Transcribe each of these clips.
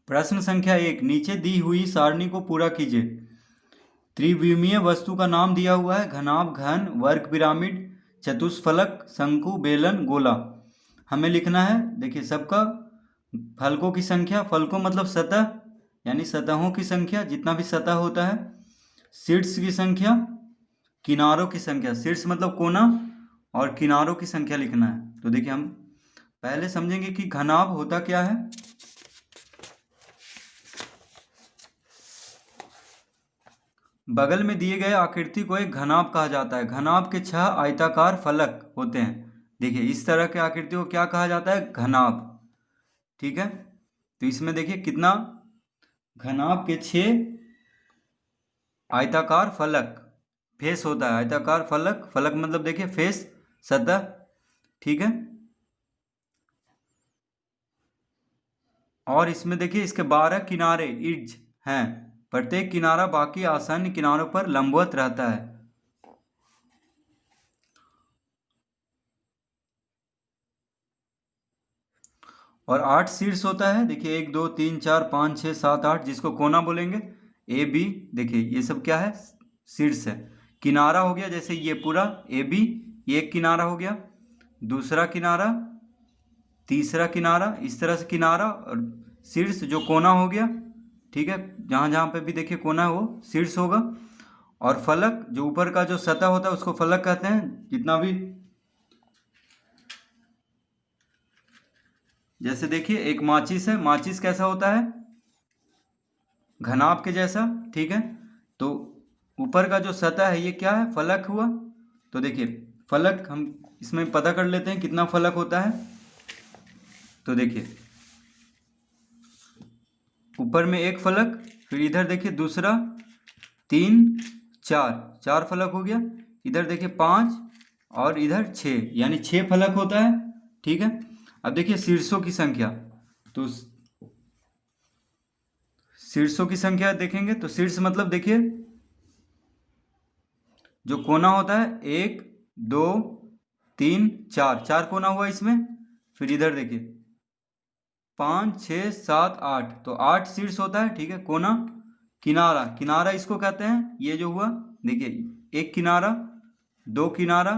प्रश्न संख्या 1, नीचे दी हुई सारणी को पूरा कीजिए। त्रिविमीय वस्तु का नाम दिया हुआ है घनाभ, घन, वर्ग, पिरामिड, चतुष्फलक, शंकु, बेलन, गोला। हमें लिखना है, देखिए सबका फलकों की संख्या, फलकों मतलब सतह यानी सतहों की संख्या, जितना भी सतह होता है, शीर्ष की संख्या, किनारों की संख्या, शीर्ष मतलब कोना, और किनारों की संख्या लिखना है। तो देखिए हम पहले समझेंगे कि घनाभ होता क्या है। बगल में दिए गए आकृति को एक घनाभ कहा जाता है। घनाभ के 6 आयताकार फलक होते हैं। देखिए इस तरह के आकृति को क्या कहा जाता है? घनाभ। ठीक है, तो इसमें देखिए कितना, घनाभ के 6 आयताकार फलक, फेस होता है आयताकार फलक, फलक मतलब देखिए फेस, सतह। ठीक है, और इसमें देखिए इसके 12 किनारे इड्ज हैं। प्रत्येक किनारा बाकी आसन्न किनारों पर लंबवत रहता है। और 8 शीर्ष होता है। देखिए 1 2 3 4 5 6 7 8, जिसको कोना बोलेंगे। ए बी, देखिए ये सब क्या है? शीर्ष है। किनारा हो गया जैसे ये पूरा ए बी, ये एक किनारा हो गया, दूसरा किनारा, तीसरा किनारा, इस तरह से किनारा, और शीर्ष जो कोना हो गया। ठीक है, जहाँ जहाँ पे भी देखिए कोना है वो शीर्ष होगा। और फलक जो ऊपर का जो सतह होता है उसको फलक कहते हैं। जितना भी, जैसे देखिए एक माचिस है, माचिस कैसा होता है? घनाभ के जैसा। ठीक है, तो ऊपर का जो सतह है ये क्या है? फलक हुआ। तो देखिए फलक हम इसमें पता कर लेते हैं कितना फलक होता है। तो देखिए ऊपर में एक फलक, फिर इधर देखिए दूसरा, 3 4, 4 फलक हो गया। इधर देखिए 5 और इधर 6, यानी 6 फलक होता है। ठीक है, अब देखिए शीर्षों की संख्या। तो शीर्षों की संख्या देखेंगे तो शीर्ष मतलब देखिए जो कोना होता है, 1 2 3 4, 4 कोना हुआ इसमें। फिर इधर देखिए 5 6 7 8, तो 8 शीर्ष होता है। ठीक है, कोना, किनारा, किनारा इसको कहते हैं। ये जो हुआ देखिए एक किनारा, 2 किनारा,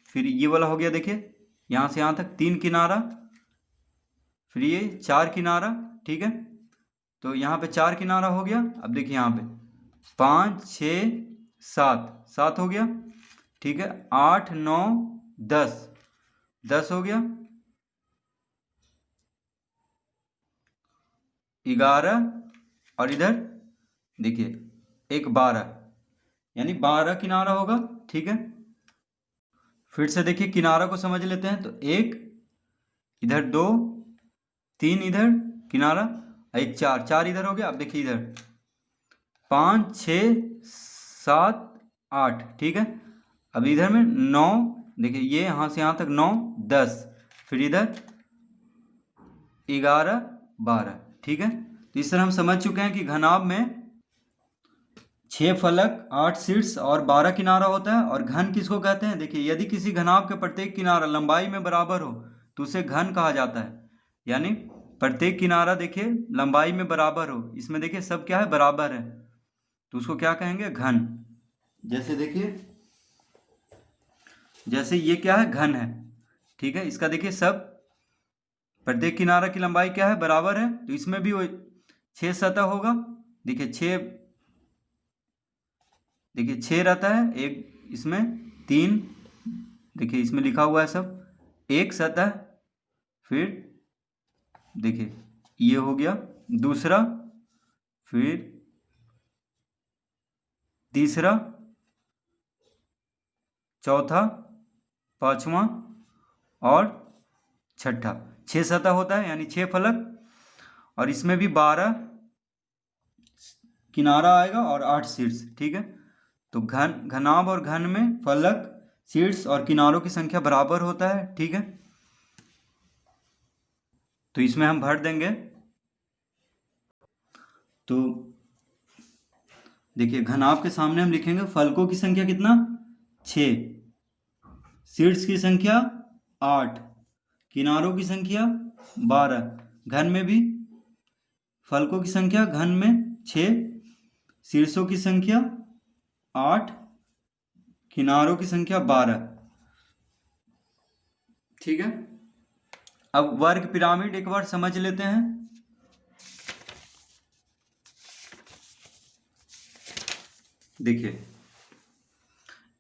फिर ये वाला हो गया देखिए यहाँ से यहाँ तक 3 किनारा, फिर ये 4 किनारा। ठीक है, तो यहाँ पे 4 किनारा हो गया। अब देखिए यहाँ पे 5 6 7, 7 हो गया। ठीक है, 8 9 10, 10 हो गया। 11, और इधर देखिए एक 12, यानी 12 किनारा होगा। ठीक है, फिर से देखिए किनारा को समझ लेते हैं। तो 1 इधर, 2 3 इधर किनारा, एक 4, 4 इधर हो गया। अब देखिए इधर 5 6 7 8। ठीक है, अब इधर में 9, देखिए ये यहाँ से यहाँ तक 9 10, फिर इधर 11 12। ठीक है, तो इस तरह हम समझ चुके हैं कि घनाभ में 6 फलक, 8 शीर्ष और 12 किनारा होता है। और घन किसको कहते हैं? देखिए यदि किसी घनाभ के प्रत्येक किनारा लंबाई में बराबर हो तो उसे घन कहा जाता है। यानी प्रत्येक किनारा देखिए लंबाई में बराबर हो, इसमें देखिए सब क्या है? बराबर है, तो उसको क्या कहेंगे? घन। जैसे देखिए, जैसे ये क्या है? घन है। ठीक है, इसका देखिए सब प्रत्येक किनारा की लंबाई क्या है? बराबर है, तो इसमें भी वो 6 सतह होगा। देखिए 6, देखिए 6 रहता है एक इसमें, 3, देखिए इसमें लिखा हुआ है सब, एक सतह, फिर देखिए ये हो गया दूसरा, फिर तीसरा, चौथा, पांचवा और छठा। 6 सतह होता है, यानी 6 फलक। और इसमें भी 12 किनारा आएगा और 8 शीर्ष। ठीक है, तो घनाभ और घन में फलक, शीर्ष और किनारों की संख्या बराबर होता है। ठीक है, तो इसमें हम भर देंगे। तो देखिए घनाभ के सामने हम लिखेंगे फलकों की संख्या कितना? 6, शीर्ष की संख्या 8, किनारों की संख्या 12। घन में भी फलकों की संख्या घन में 6, शीर्षों की संख्या 8, किनारों की संख्या 12। ठीक है, अब वर्ग पिरामिड एक बार समझ लेते हैं। देखिए,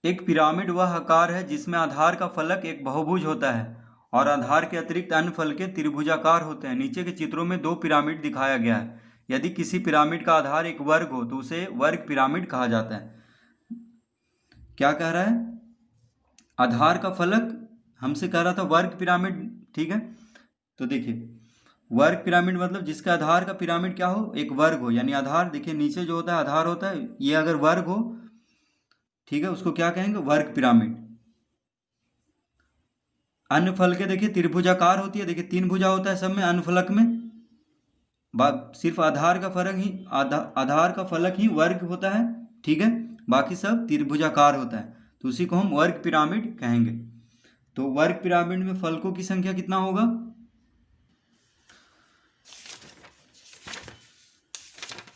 एक पिरामिड वह आकार है जिसमें आधार का फलक एक बहुभुज होता है और आधार के अतिरिक्त अन्य फलके त्रिभुजाकार होते हैं। नीचे के चित्रों में 2 पिरामिड दिखाया गया है। यदि किसी पिरामिड का आधार एक वर्ग हो तो उसे वर्ग पिरामिड कहा जाता है। क्या कह रहा है? आधार का फलक हमसे कह रहा था वर्ग पिरामिड। ठीक है, तो देखिए, वर्ग पिरामिड मतलब जिसका आधार का पिरामिड क्या हो, एक वर्ग हो। यानी आधार, देखिए नीचे जो होता है आधार होता है, ये अगर वर्ग हो, ठीक है, उसको क्या कहेंगे? वर्ग पिरामिड। अन्य फलके देखिए त्रिभुजाकार होती है। देखिए 3 भुजा होता है सब में, अन्य फलक में सिर्फ आधार का फलक ही आधार का फलक ही वर्ग होता है। ठीक है, बाकी सब त्रिभुजाकार होता है, तो उसी को हम वर्ग पिरामिड कहेंगे। तो वर्ग पिरामिड में फलकों की संख्या कितना होगा?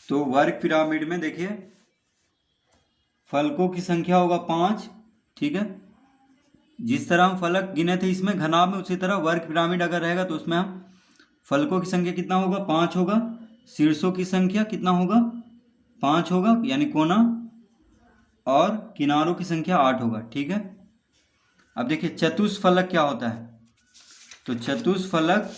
तो वर्ग पिरामिड में देखिए फलकों की संख्या होगा 5। ठीक है, जिस तरह हम फलक गिने थे इसमें घनाभ में, उसी तरह वर्ग पिरामिड अगर रहेगा तो उसमें हम फलकों की संख्या कितना होगा? 5 होगा। शीर्षों की संख्या कितना होगा? 5 होगा, यानी कोना, और किनारों की संख्या 8 होगा। ठीक है, अब देखिए चतुष्फलक क्या होता है? तो चतुष्फलक,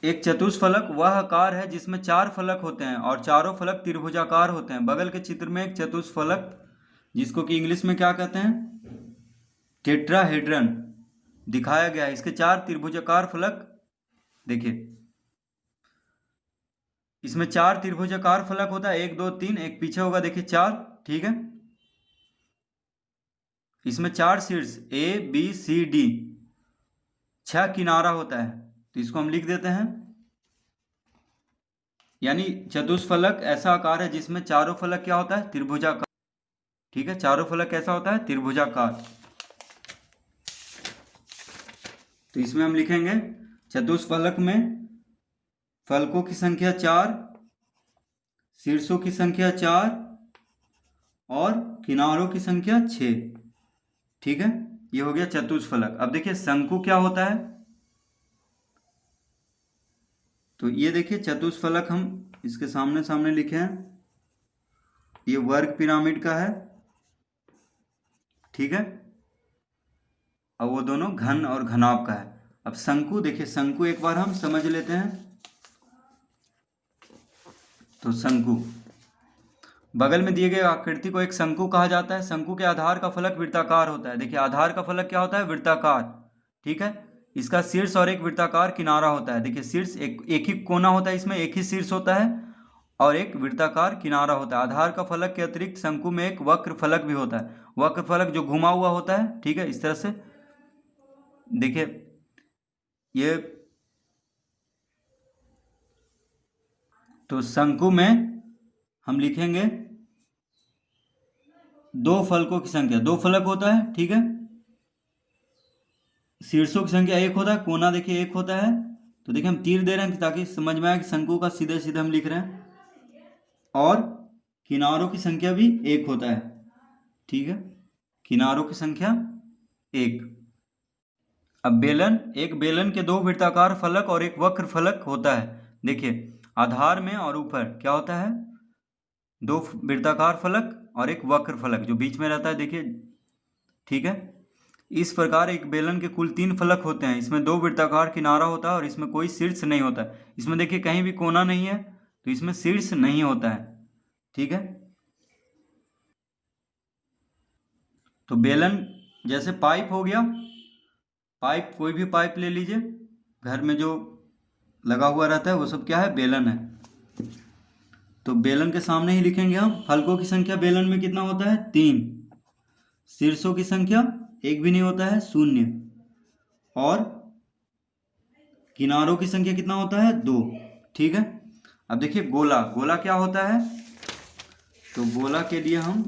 एक चतुष्फलक वह आकार है जिसमें 4 फलक होते हैं और चारों फलक त्रिभुजाकार होते हैं। बगल के चित्र में एक चतुष्फलक, जिसको कि इंग्लिश में क्या कहते हैं? टेट्राहेड्रन दिखाया गया है। इसके 4 त्रिभुजाकार फलक, देखिए इसमें 4 त्रिभुजाकार फलक होता है, 1 2 3, एक पीछे होगा देखिए 4। ठीक है, इसमें 4 शीर्ष A B C D, 6 किनारा होता है। तो इसको हम लिख देते हैं, यानी चतुष्फलक ऐसा आकार है जिसमें चारों फलक क्या होता है? त्रिभुजाकार। ठीक है, चारों फलक कैसा होता है? त्रिभुजाकार। तो इसमें हम लिखेंगे चतुष्फलक में फलकों की संख्या 4, शीर्षों की संख्या 4 और किनारों की संख्या 6। ठीक है, ये हो गया चतुष्फलक। अब देखिए शंकु क्या होता है? तो ये देखिए चतुष्फलक हम इसके सामने सामने लिखे हैं, ये वर्ग पिरामिड का है। ठीक है, अब वो दोनों घन और घनाभ का है। अब शंकु, देखिए शंकु एक बार हम समझ लेते हैं। तो शंकु, बगल में दिए गए आकृति को एक शंकु कहा जाता है। शंकु के आधार का फलक वृत्ताकार होता है। देखिए आधार का फलक क्या होता है? वृत्ताकार। ठीक है, इसका शीर्ष और एक वृत्ताकार किनारा होता है। देखिए शीर्ष एक ही कोना होता है, इसमें एक ही शीर्ष होता है और एक वृत्ताकार किनारा होता है। आधार का फलक के अतिरिक्त शंकु में एक वक्र फलक भी होता है। वक्र फलक जो घुमा हुआ होता है। ठीक है, इस तरह से देखिए ये, तो शंकु में हम लिखेंगे 2 फलकों की संख्या, 2 फलक होता है। ठीक है, शीर्षों की संख्या 1 होता है, कोना देखिए 1 होता है। तो देखिए हम तीर दे रहे हैं ताकि समझ में आए कि शंकु का सीधे सीधे हम लिख रहे हैं, और किनारों की संख्या भी 1 होता है। ठीक है, किनारों की संख्या 1। अब बेलन, एक बेलन के 2 वृत्ताकार फलक और एक वक्र फलक होता है। देखिए आधार में और ऊपर क्या होता है? 2 वृत्ताकार फलक और एक वक्र फलक जो बीच में रहता है। देखिए, ठीक है, इस प्रकार एक बेलन के कुल 3 फलक होते हैं। इसमें 2 वृत्ताकार किनारा होता है और इसमें कोई शीर्ष नहीं होता है। इसमें देखिए कहीं भी कोना नहीं है, तो इसमें शीर्ष नहीं होता है। ठीक है, तो बेलन जैसे पाइप हो गया, पाइप कोई भी पाइप ले लीजिए, घर में जो लगा हुआ रहता है वो सब क्या है? बेलन है। तो बेलन के सामने ही लिखेंगे हम फलकों की संख्या। बेलन में कितना होता है? 3। शीर्षों की संख्या 1 भी नहीं होता है, 0। और किनारों की संख्या कितना होता है? 2। ठीक है, अब देखिए गोला, गोला क्या होता है? तो गोला के लिए हम,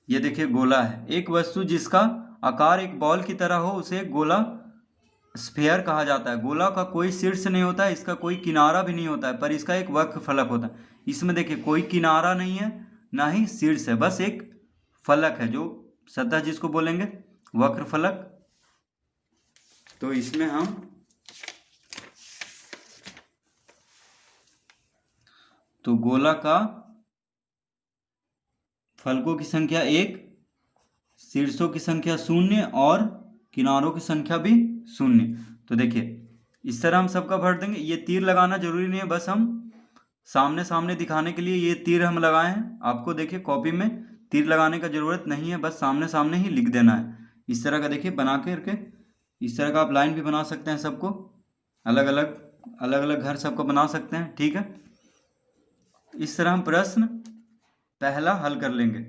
ये देखिए गोला है एक वस्तु जिसका आकार एक बॉल की तरह हो, उसे गोला स्फेयर कहा जाता है। गोला का कोई शीर्ष नहीं होता है, इसका कोई किनारा भी नहीं होता है, पर इसका एक वक्र फलक होता है। इसमें देखिए कोई किनारा नहीं है ना ही शीर्ष है, बस एक फलक है जो सतह जिसको बोलेंगे वक्र फलक। तो इसमें हम तो गोला का फलकों की संख्या 1, शीर्षों की संख्या 0 और किनारों की संख्या भी 0। तो देखिए इस तरह हम सबका भर देंगे। ये तीर लगाना जरूरी नहीं है, बस हम सामने सामने दिखाने के लिए ये तीर हम लगाए हैं। आपको देखिए कॉपी में तीर लगाने का जरूरत नहीं है, बस सामने सामने ही लिख देना है। इस तरह का देखिए बना करके इस तरह का आप लाइन भी बना सकते हैं। सबको अलग अलग घर सबको बना सकते हैं, ठीक है। इस तरह हम प्रश्न पहला हल कर लेंगे।